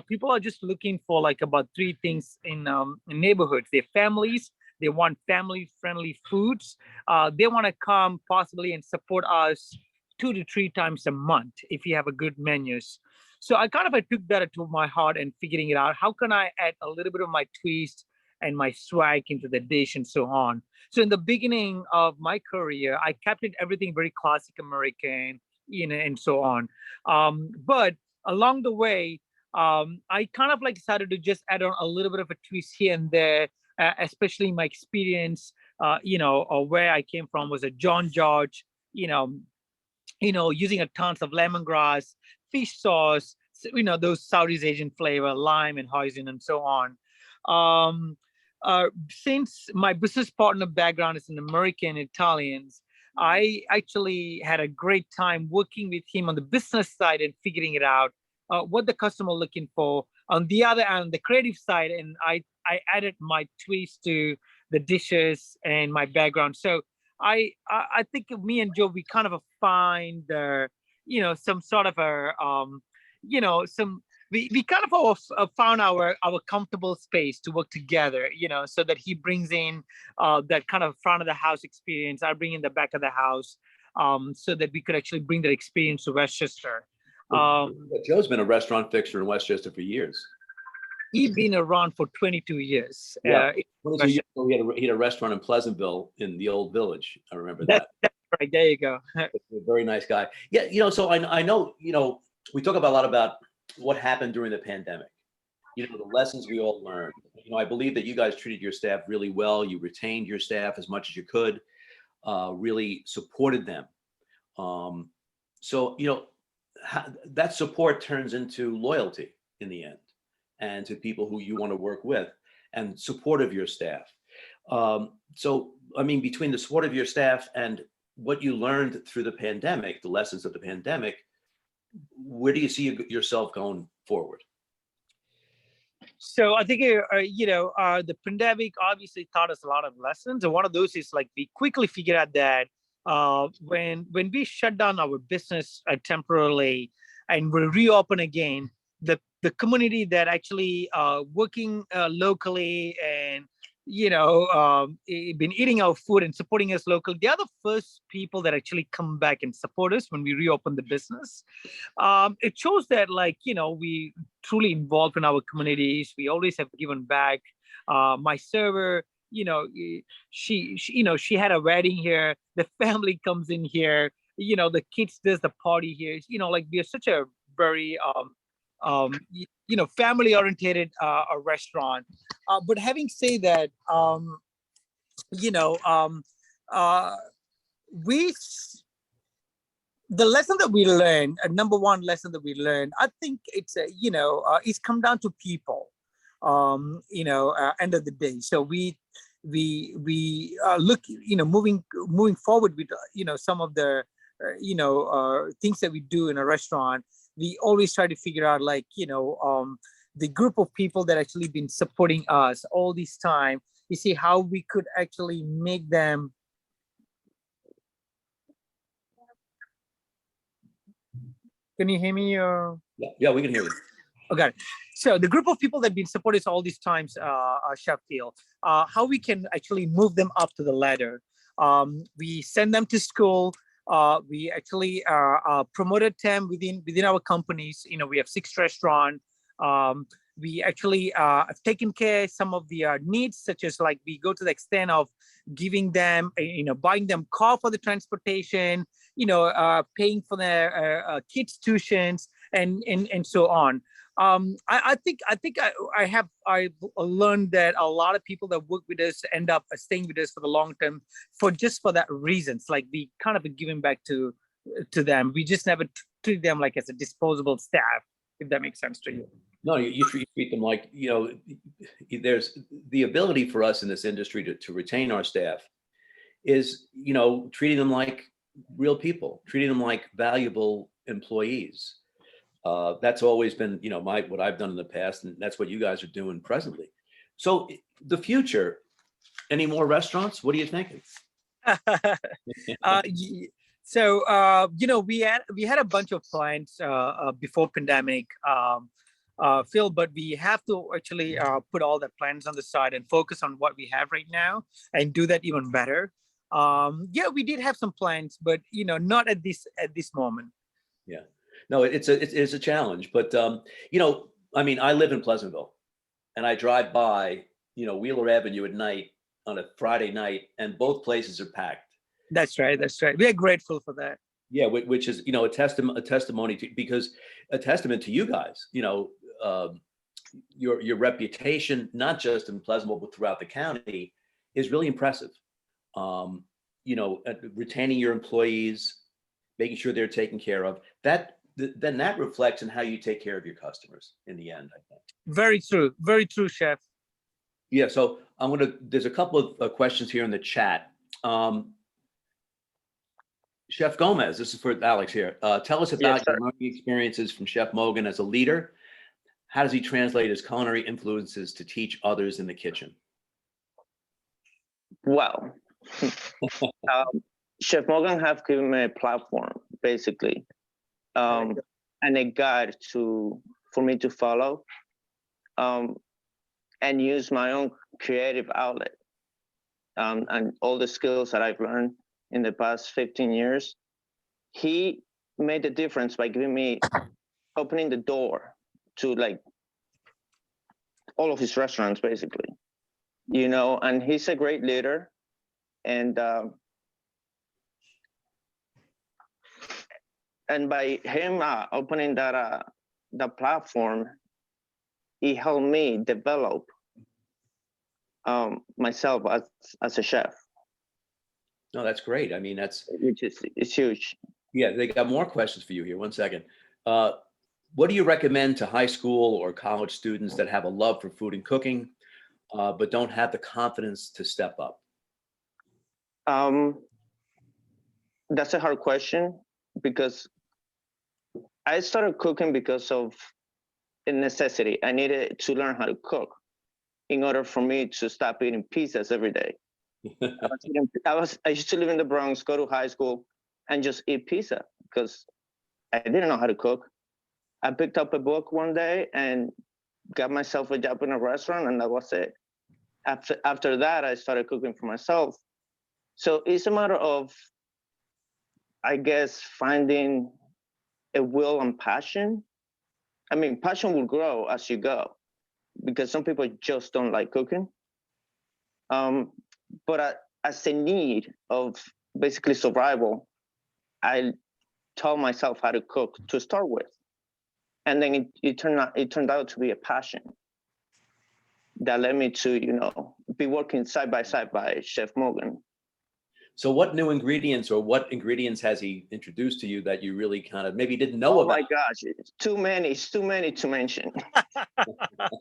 people are just looking for like about 3 things in neighborhoods. Their families. They want family-friendly foods. They want to come possibly and support us 2 to 3 times a month if you have a good menus. So I took that to my heart and figuring it out. How can I add a little bit of my twist and my swag into the dish and so on? So in the beginning of my career, I kept everything very classic American, and so on. But along the way, I started to just add on a little bit of a twist here and there. Especially my experience, where I came from was a John George, using a tons of lemongrass, fish sauce, those Southeast Asian flavor, lime and hoisin and so on. Since my business partner background is in American Italians, I actually had a great time working with him on the business side and figuring it out, what the customer looking for. On the other hand, the creative side, and I added my twist to the dishes and my background. So I think me and Joe, we kind of find some sort of a we kind of found our comfortable space to work together, so that he brings in that kind of front of the house experience. I bring in the back of the house, so that we could actually bring that experience to Westchester. Joe's been a restaurant fixture in Westchester for years. He's been around for 22 years. Yeah. 22 years ago, he had a restaurant in Pleasantville in the old village. I remember that. That's right. There you go. A very nice guy. Yeah, so I know, we talk about a lot about what happened during the pandemic. The lessons we all learned. I believe that you guys treated your staff really well. You retained your staff as much as you could, really supported them. So, that support turns into loyalty in the end, and to people who you want to work with, and support of your staff. So, I mean, between the support of your staff and what you learned through the pandemic, the lessons of the pandemic, where do you see yourself going forward? So I think the pandemic obviously taught us a lot of lessons, and one of those is like we quickly figured out that when we shut down our business temporarily and we reopen again, the community that actually working locally and been eating our food and supporting us locally, they are the first people that actually come back and support us when we reopen the business. It shows that we truly involved in our communities. We always have given back. My server, she had a wedding here. The family comes in here. The kids does the party here. We are such a very family oriented restaurant. But having said that, the lesson that we learned, number one lesson that we learned, I think it's come down to people. End of the day. So we look, moving forward with some of the things that we do in a restaurant. We always try to figure out the group of people that actually been supporting us all this time. You see how we could actually make them. Can you hear me? Yeah, we can hear you. Okay. So the group of people that have been supporting us all these times, Chef Phil, how we can actually move them up to the ladder. We send them to school. We actually promoted them within our companies. We have 6 restaurants. We actually have taken care of some of the needs, such as we go to the extent of giving them, buying them car for the transportation, paying for their kids' tuitions, and so on. I think I learned that a lot of people that work with us end up staying with us for the long term for that reasons. We kind of giving back to them. We just never treat them as a disposable staff, if that makes sense to you. No, you treat them like, there's the ability for us in this industry to retain our staff is, treating them like real people, treating them like valuable employees. That's always been, what I've done in the past, and that's what you guys are doing presently. So the future, any more restaurants? What are you thinking? So, we had a bunch of plans before pandemic, Phil, but we have to actually put all the plans on the side and focus on what we have right now and do that even better. We did have some plans, but not at this moment. Yeah, no, it's a challenge, but I live in Pleasantville, and I drive by Wheeler Avenue at night on a Friday night, and both places are packed. That's right. We are grateful for that. Yeah, which is a testimony to, because a testament to you guys. Your reputation, not just in Pleasantville but throughout the county, is really impressive. Retaining your employees, making sure they're taken care of. Then that reflects in how you take care of your customers in the end, I think. Very true, Chef. Yeah, so there's a couple of questions here in the chat. Chef Gomez, this is for Alex here. Tell us about your learning experiences from Chef Mogan as a leader. How does he translate his culinary influences to teach others in the kitchen? Well, Chef Mogan have given me a platform, basically, and a guide for me to follow, and use my own creative outlet, and all the skills that I've learned in the past 15 years. He made a difference by opening the door to all of his restaurants, basically, and he's a great leader. And by him opening that platform, he helped me develop myself as a chef. No, that's great. It's huge. Yeah, they got more questions for you here. One second. What do you recommend to high school or college students that have a love for food and cooking, but don't have the confidence to step up? that's a hard question because I started cooking because of a necessity. I needed to learn how to cook in order for me to stop eating pizzas every day. I used to live in the Bronx, go to high school, and just eat pizza because I didn't know how to cook. I picked up a book one day and got myself a job in a restaurant, and that was it. After that, I started cooking for myself. So it's a matter of, I guess, finding a will and passion. I mean, passion will grow as you go because some people just don't like cooking. But as a need of basically survival, I taught myself how to cook to start with. And then it turned out to be a passion that led me to, be working side by side by Chef Mogan. So what new ingredients or what ingredients has he introduced to you that you really kind of maybe didn't know Oh about? my gosh, it's too many to mention.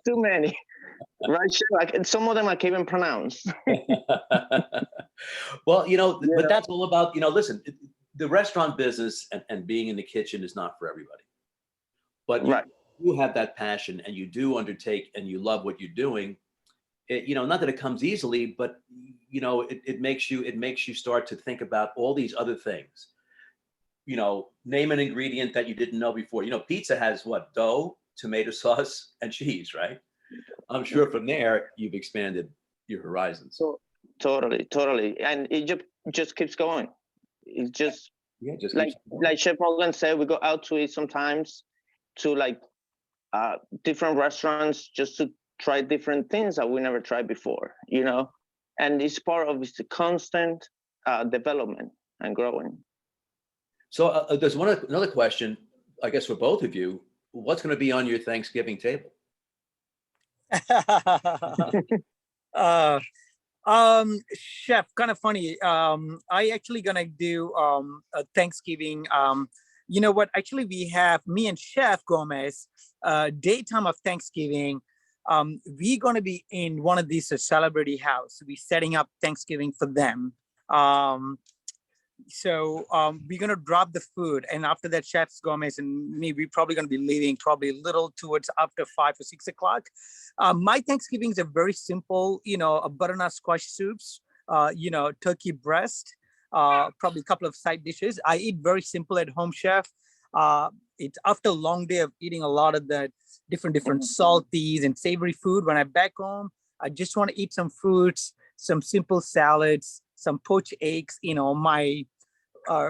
Too many. Right, Chef? Like some of them I can't even pronounce. Well, but that's all about, listen, the restaurant business and being in the kitchen is not for everybody. But Right. you have that passion and you do undertake and you love what you're doing. Not that it comes easily, but it makes you start to think about all these other things. Name an ingredient that you didn't know before. Pizza has what? Dough, tomato sauce, and cheese, right? I'm sure from there you've expanded your horizons. So totally, and it just keeps going. It's just Just like keeps going. like Chef Morgan said, we go out to eat sometimes to different restaurants just to try different things that we never tried before. And it's part of the constant development and growing. So there's another question, I guess, for both of you. What's going to be on your Thanksgiving table? Chef, kind of funny. I actually gonna do a Thanksgiving. You know what? Actually, we have me and Chef Gomez. Daytime of Thanksgiving. We're gonna be in one of these celebrity house. We're setting up Thanksgiving for them. So we're gonna drop the food, and after that, Chef Gomez and me, we're probably gonna be leaving probably a little towards after 5 or 6 o'clock. My Thanksgivings are very simple, a butternut squash soups, turkey breast, probably a couple of side dishes. I eat very simple at home, Chef. It's after a long day of eating a lot of the different salties and savory food. When I'm back home, I just want to eat some fruits, some simple salads, some poached eggs. My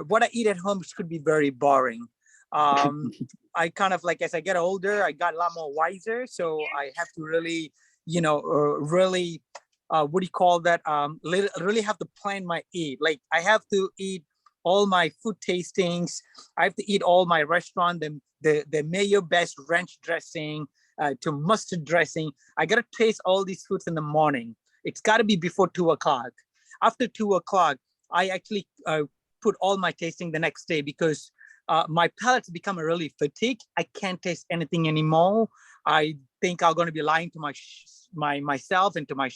what I eat at home could be very boring. I kind of as I get older, I got a lot more wiser. So I have to really, really, what do you call that? Really have to plan my eat. Like I have to eat all my food tastings. I have to eat all my restaurant, the mayo best ranch dressing to mustard dressing. I got to taste all these foods in the morning. It's got to be before 2 o'clock. After 2 o'clock, I actually put all my tasting the next day because my palate's become really fatigued. I can't taste anything anymore. I think I'm going to be lying to myself and to my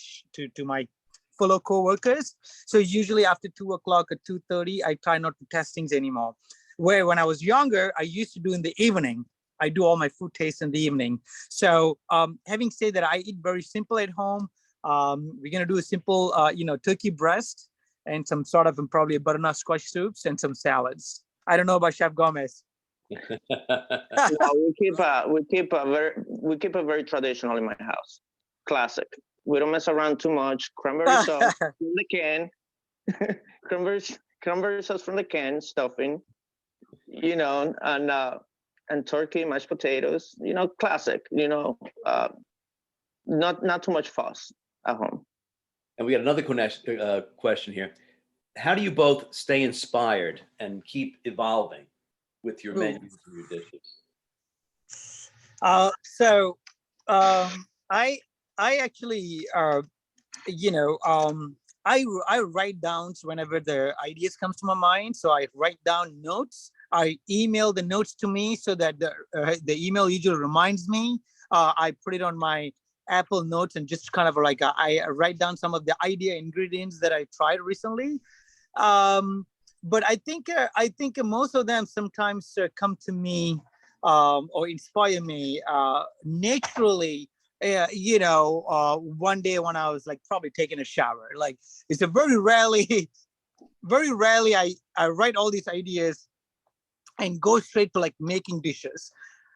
fellow co-workers. So usually after 2 o'clock or 2:30, I try not to test things anymore. Where when I was younger, I used to do in the evening. I do all my food taste in the evening. So having said that, I eat very simple at home. We're going to do a simple, turkey breast and some sort of probably a butternut squash soups and some salads. I don't know about Chef Gomez. We keep a very traditional in my house. Classic. We don't mess around too much. Cranberry sauce from the can. cranberry sauce from the can, stuffing. And turkey, mashed potatoes. Classic. Not too much fuss at home. And we got another question here. How do you both stay inspired and keep evolving with your menus and your dishes? I actually, I write down whenever the ideas comes to my mind. So I write down notes. I email the notes to me so that the email usually reminds me. I put it on my Apple Notes and just kind of I write down some of the idea ingredients that I tried recently. but I think most of them sometimes come to me or inspire me naturally. One day when I was like probably taking a shower, like it's a very rarely, very rarely I write all these ideas and go straight to like making dishes.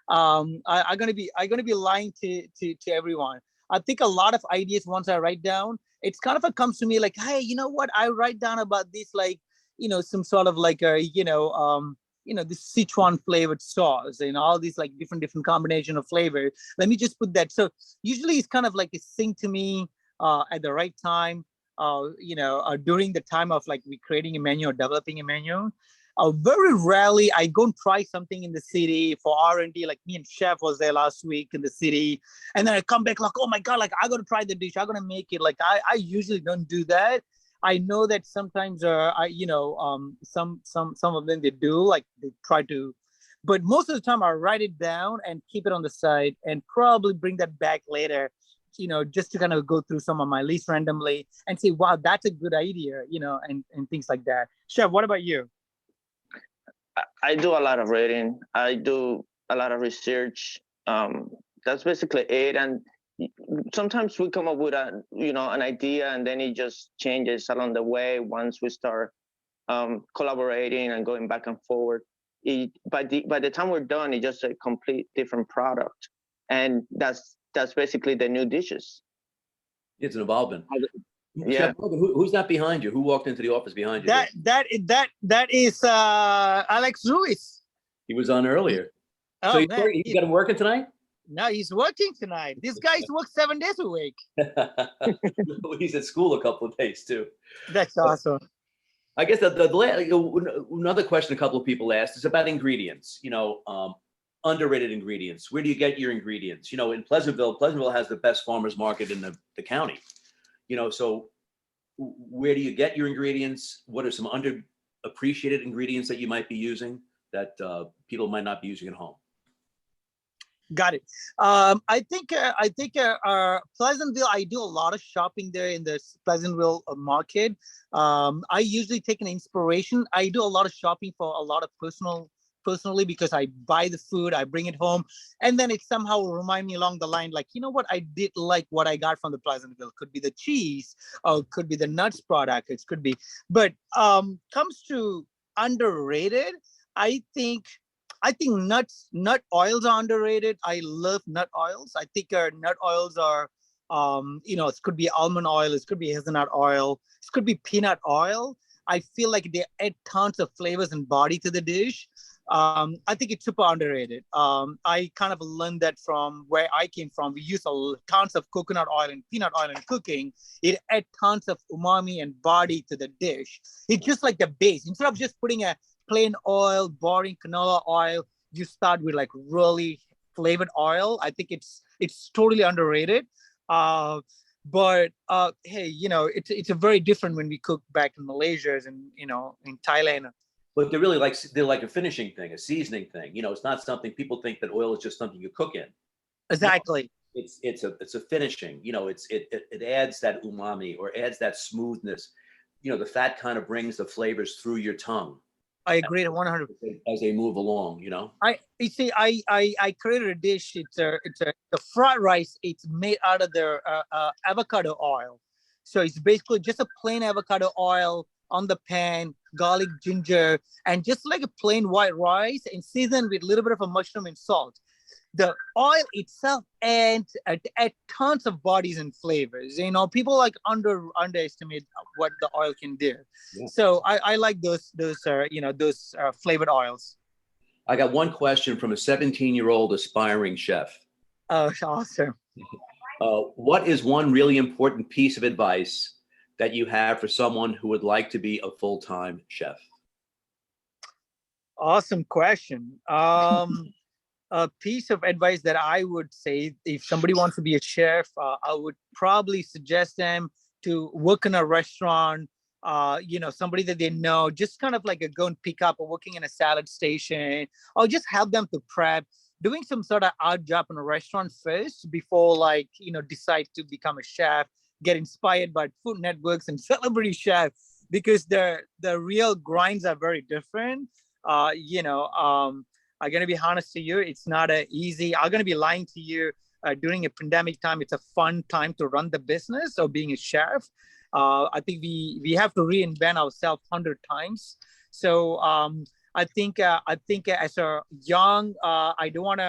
I'm gonna be lying to everyone. I think a lot of ideas once I write down, it's kind of a comes to me like, hey, you know what? I write down about this like, some sort of like a, this Sichuan flavored sauce and all these like different combination of flavor. Let me just put that. So usually it's kind of like a thing to me at the right time. During the time of like we creating a menu or developing a menu. Very rarely I go and try something in the city for R&D. Like me and Chef was there last week in the city, and then I come back like, oh my god, like I got to try the dish. I got to make it. Like I usually don't do that. I know that sometimes, some of them they do like they try to, but most of the time I write it down and keep it on the side and probably bring that back later. Just to kind of go through some of my lists randomly and say, wow, that's a good idea. And things like that. Chef, what about you? I do a lot of reading. I do a lot of research. That's basically it. And sometimes we come up with an idea, and then it just changes along the way once we start collaborating and going back and forward. By the time we're done, it's just a complete different product, and that's basically the new dishes. It's an involvement. Yeah. Chef Mogan, who's that behind you? Who walked into the office behind you? That is Alex Ruiz. He was on earlier. Oh, So man. you got him working tonight? No, he's working tonight. This guy's worked 7 days a week. He's at school a couple of days too. That's awesome. I guess another question a couple of people asked is about ingredients. Underrated ingredients. Where do you get your ingredients? In Pleasantville has the best farmers market in the county. So where do you get your ingredients? What are some underappreciated ingredients that you might be using that people might not be using at home? Got it. I think Pleasantville, I do a lot of shopping there in the Pleasantville market. I usually take an inspiration. I do a lot of shopping for a lot of personally because I buy the food, I bring it home, and then it somehow remind me along the line, like, you know what, I did like what I got from the Pleasantville. Could be the cheese, or could be the nuts product. It could be, but comes to underrated. I think nut oils are underrated. I love nut oils. I think our nut oils are, it could be almond oil, it could be hazelnut oil, it could be peanut oil. I feel like they add tons of flavors and body to the dish. I think it's super underrated. I kind of learned that from where I came from. We use tons of coconut oil and peanut oil in cooking. It adds tons of umami and body to the dish. It's just like the base. Instead of just putting a plain oil, boring canola oil, you start with like really flavored oil. I think it's totally underrated. But hey, it's a very different when we cook back in Malaysia and in Thailand. But they're like a finishing thing, a seasoning thing. It's not something people think that oil is just something you cook in. Exactly. No, it's a finishing. It adds that umami or adds that smoothness. The fat kind of brings the flavors through your tongue. I agree 100%. As they move along, I created a dish. It's the fried rice. It's made out of the avocado oil. So it's basically just a plain avocado oil on the pan, garlic, ginger, and just like a plain white rice, and seasoned with a little bit of a mushroom and salt. The oil itself adds tons of bodies and flavors. People like underestimate what the oil can do. Yeah. So I like those flavored oils. I got one question from a 17-year-old aspiring chef. Oh, awesome. What is one really important piece of advice that you have for someone who would like to be a full-time chef? Awesome question. A piece of advice that I would say, if somebody wants to be a chef, I would probably suggest them to work in a restaurant, somebody that they know, just kind of like go and pick up, or working in a salad station, or just help them to prep, doing some sort of odd job in a restaurant first before decide to become a chef, get inspired by food networks and celebrity chefs. because the real grinds are very different. I'm gonna be honest to you, it's not a easy. I'm gonna be lying to you. During a pandemic time, it's a fun time to run the business of being a chef. I think we have to reinvent ourselves 100 times. So I think as a young, I don't want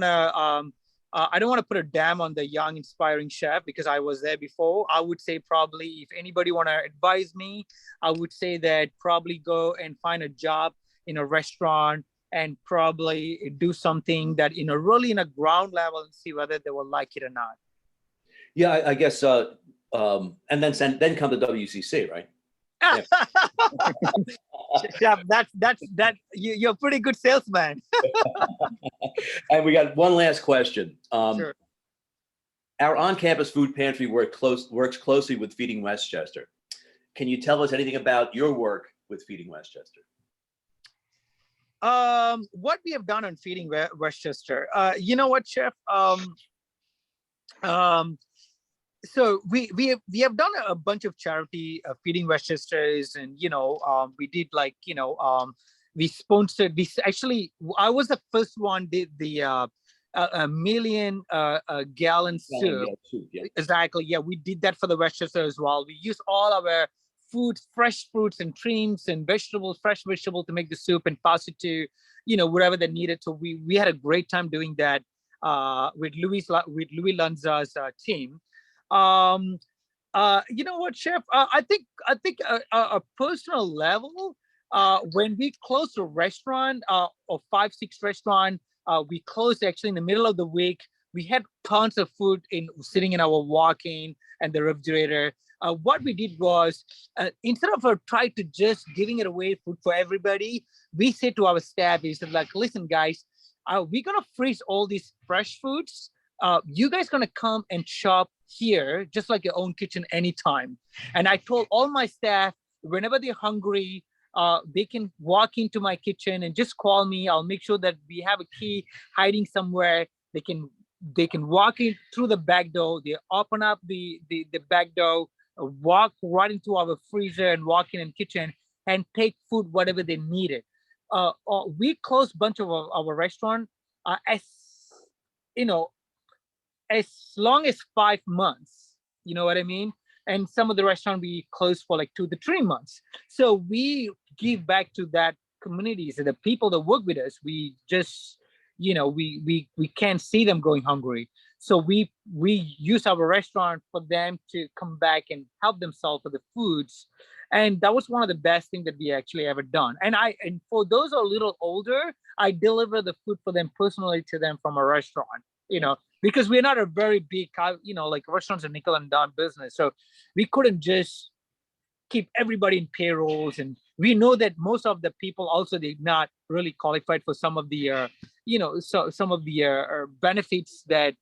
to put a dam on the young inspiring chef because I was there before. I would say probably if anybody want to advise me, I would say that probably go and find a job in a restaurant and probably do something that really in a ground level and see whether they will like it or not. Yeah, I guess, and then come to WCC, right? Chef, you're a pretty good salesman. And we got one last question. Sure. Our on-campus food pantry works closely with Feeding Westchester. Can you tell us anything about your work with Feeding Westchester? What we have done on Feeding Westchester, you know what, Chef? So we have done a bunch of charity Feeding Westchesters, and we did we sponsored. I was the first one did the a million gallon soup. Yeah. Exactly. Yeah, we did that for the Westchester as well. We used all our fresh fruits and creams and fresh vegetables to make the soup and pass it to wherever they needed. So we had a great time doing that with Louis Lanza's team. You know what, Chef? I think a personal level, when we closed a restaurant or 5-6 restaurant, we closed actually in the middle of the week. We had tons of food sitting in our walk-in and the refrigerator. What we did was, instead of try to just giving it away food for everybody, we said to our staff, we said, like, listen, guys, we're gonna freeze all these fresh foods. You guys gonna come and shop here, just like your own kitchen anytime. And I told all my staff, whenever they're hungry, they can walk into my kitchen and just call me. I'll make sure that we have a key hiding somewhere. They can walk in through the back door. They open up the back door, walk right into our freezer and walk in the kitchen and take food, whatever they needed. We closed a bunch of our restaurant as long as 5 months, you know what I mean? And some of the restaurant we closed for like 2 to 3 months. So we give back to that communities and the people that work with us. We just, we can't see them going hungry. So we use our restaurant for them to come back and help themselves with the foods. And that was one of the best things that we actually ever done. And for those who are a little older, I deliver the food for them personally to them from a restaurant, because we're not a very big, like restaurants are nickel and dime business. So we couldn't just keep everybody in payrolls. And we know that most of the people also, they're not really qualified for some of the, some of the benefits that,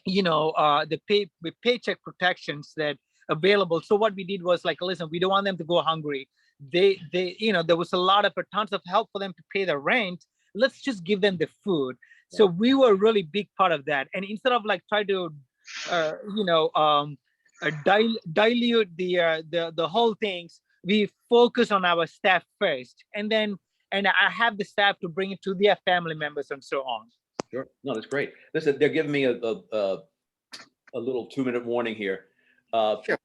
the paycheck protections that available. So what we did was like, listen, we don't want them to go hungry. They there was a lot of tons of help for them to pay the rent. Let's just give them the food. So we were a really big part of that. And instead of like try to, dilute the whole things, we focus on our staff first, and I have the staff to bring it to their family members and so on. Sure. No, that's great. Listen, they're giving me a little 2-minute warning here. Sure.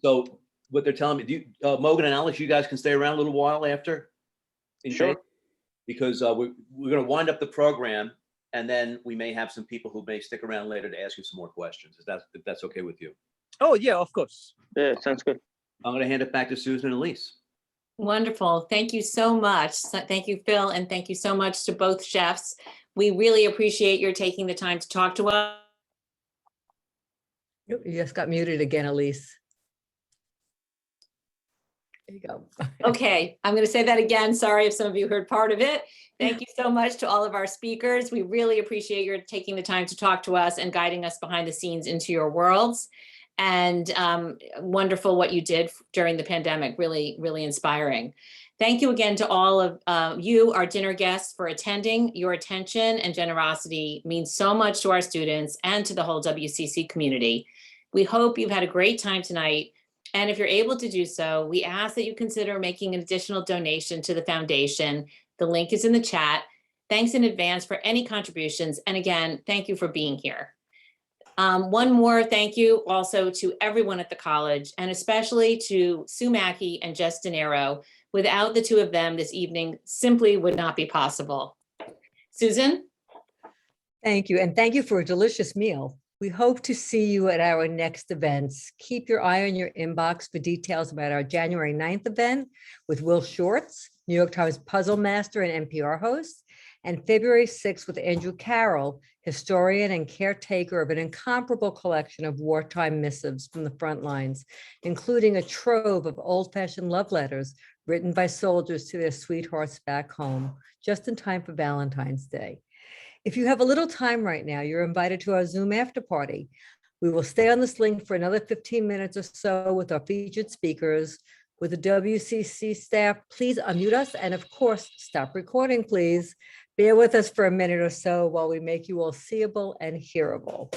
So what they're telling me, Mogan and Alex, you guys can stay around a little while after? Sure. Because we're going to wind up the program, and then we may have some people who may stick around later to ask you some more questions. If that's okay with you. Oh, yeah, of course. Yeah, sounds good. I'm going to hand it back to Susan and Elise. Wonderful. Thank you so much. Thank you, Phil, and thank you so much to both chefs. We really appreciate your taking the time to talk to us. You just got muted again, Elise. There you go. Okay, I'm going to say that again. Sorry if some of you heard part of it. Thank you so much to all of our speakers. We really appreciate your taking the time to talk to us and guiding us behind the scenes into your worlds. And wonderful what you did during the pandemic, really, really inspiring. Thank you again to all of you, our dinner guests, for attending. Your attention and generosity means so much to our students and to the whole WCC community. We hope you've had a great time tonight. And if you're able to do so, we ask that you consider making an additional donation to the foundation. The link is in the chat. Thanks in advance for any contributions. And again, thank you for being here. One more thank you also to everyone at the college, and especially to Sue Mackey and Jess DeNiro. Without the two of them, this evening simply would not be possible. Susan? Thank you, and thank you for a delicious meal. We hope to see you at our next events. Keep your eye on your inbox for details about our January 9th event with Will Shorts, New York Times puzzle master and NPR host, and February 6th with Andrew Carroll, historian and caretaker of an incomparable collection of wartime missives from the front lines, including a trove of old-fashioned love letters written by soldiers to their sweethearts back home, just in time for Valentine's Day. If you have a little time right now, you're invited to our Zoom after party. We will stay on this link for another 15 minutes or so with our featured speakers. With the WCC staff, please unmute us, and of course, stop recording, please. Bear with us for a minute or so while we make you all seeable and hearable.